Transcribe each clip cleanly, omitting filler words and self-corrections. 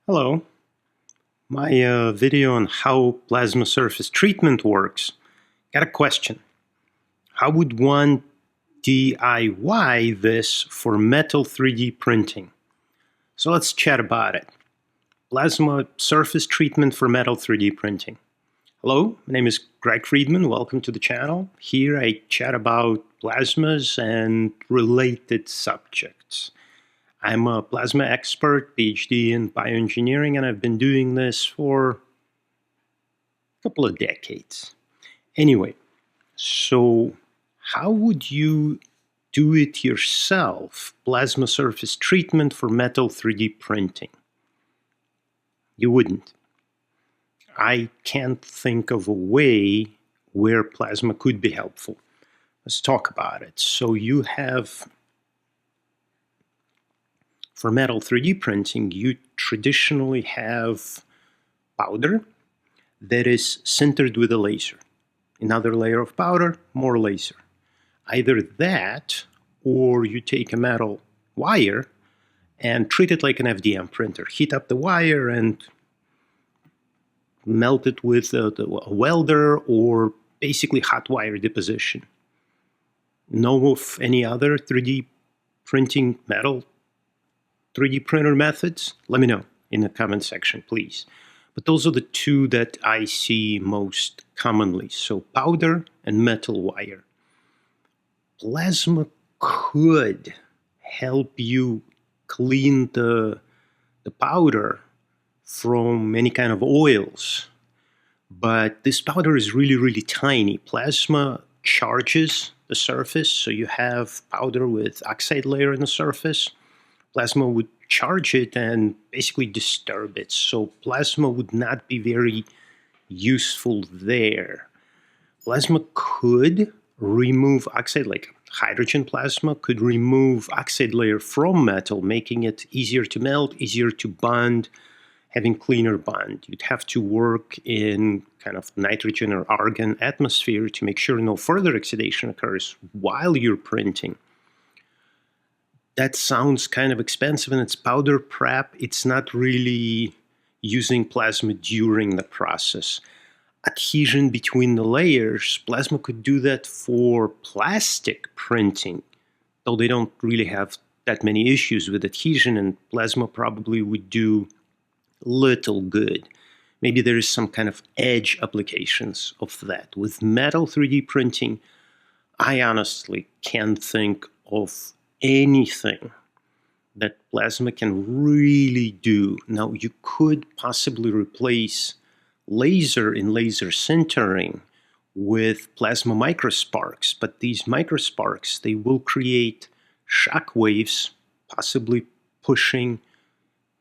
Hello. My video on how plasma surface treatment works got a question. How would one DIY this for metal 3D printing? So let's chat about it. Plasma surface treatment for metal 3D printing. Hello, my name is Greg Friedman. Welcome to the channel. Here I chat about plasmas and related subjects. I'm a plasma expert, PhD in bioengineering, and I've been doing this for a couple of decades. Anyway, so how would you do it yourself, plasma surface treatment for metal 3D printing? You wouldn't. I can't think of a way where plasma could be helpful. Let's talk about it. So you have, for metal 3D printing, you traditionally have powder that is sintered with a laser. Another layer of powder, more laser. Either that, or you take a metal wire and treat it like an FDM printer. Heat up the wire and melt it with a welder or basically hot wire deposition. Know of any other 3D printing metal 3D printer methods? Let me know in the comment section, please. But those are the two that I see most commonly. So powder and metal wire. Plasma could help you clean the powder from any kind of oils. But this powder is really, really tiny. Plasma charges the surface. So you have powder with oxide layer in the surface. Plasma would charge it and basically disturb it. So plasma would not be very useful there. Plasma could remove oxide, like hydrogen plasma could remove oxide layer from metal, making it easier to melt, easier to bond, having cleaner bond. You'd have to work in kind of nitrogen or argon atmosphere to make sure no further oxidation occurs while you're printing. That sounds kind of expensive, and it's powder prep. It's not really using plasma during the process. Adhesion between the layers, plasma could do that for plastic printing, though they don't really have that many issues with adhesion, and plasma probably would do little good. Maybe there is some kind of edge applications of that. With metal 3D printing, I honestly can't think of anything that plasma can really do. Now, you could possibly replace laser in laser sintering with plasma microsparks, but these microsparks, they will create shock waves, possibly pushing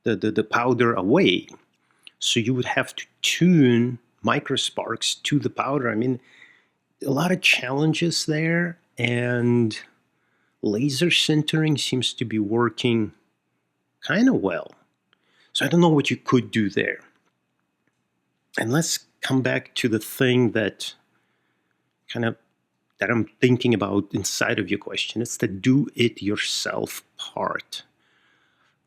the powder away. So you would have to tune microsparks to the powder. I mean, a lot of challenges there, and laser sintering seems to be working kind of well. So I don't know what you could do there. And let's come back to the thing that I'm thinking about inside of your question. It's the do-it-yourself part.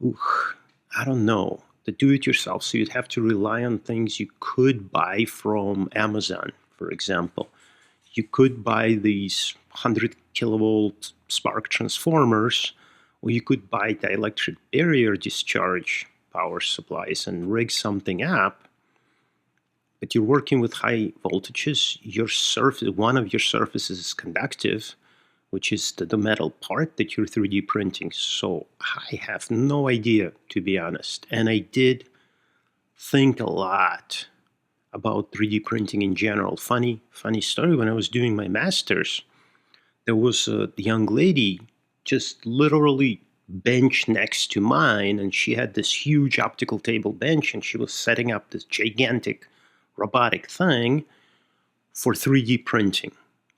I don't know. The do-it-yourself, so you'd have to rely on things you could buy from Amazon, for example. You could buy these 100 kilovolt spark transformers, or you could buy dielectric barrier discharge power supplies and rig something up. But you're working with high voltages. Your surface, one of your surfaces is conductive, which is the metal part that you're 3D printing. So I have no idea, to be honest. And I did think a lot about 3D printing in general. Funny story, when I was doing my master's, there was a young lady just literally bench next to mine, and she had this huge optical table bench, and she was setting up this gigantic robotic thing for 3D printing.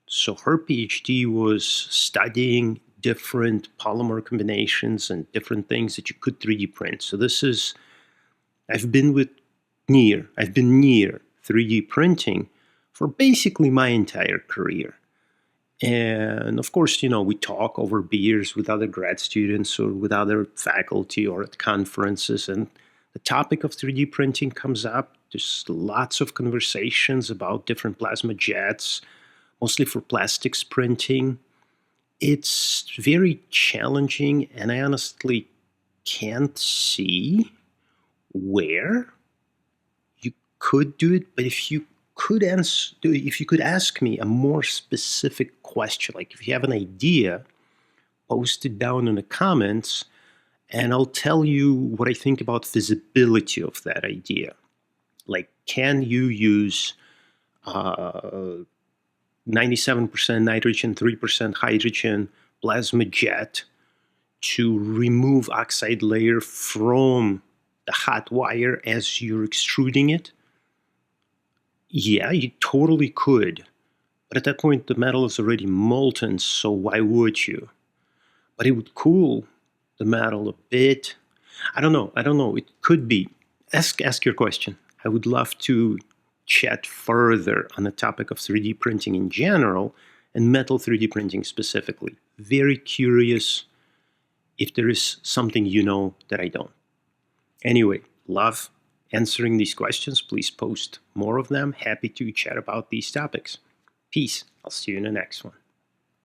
So her PhD was studying different polymer combinations and different things that you could 3D print. So this is, I've been near 3D printing for basically my entire career. And of course, we talk over beers with other grad students or with other faculty or at conferences, and the topic of 3D printing comes up. There's lots of conversations about different plasma jets, mostly for plastics printing. It's very challenging, and I honestly can't see where you could do it. But if you could ask me a more specific question, like if you have an idea, post it down in the comments, and I'll tell you what I think about feasibility of that idea. Like, can you use 97% nitrogen, 3% hydrogen plasma jet to remove oxide layer from the hot wire as you're extruding it? Yeah, you totally could. But at that point, the metal is already molten, so why would you? But it would cool the metal a bit. I don't know. It could be. Ask your question. I would love to chat further on the topic of 3D printing in general and metal 3D printing specifically. Very curious if there is something you know that I don't. Anyway, love answering these questions. Please post more of them. Happy to chat about these topics. Peace. I'll see you in the next one.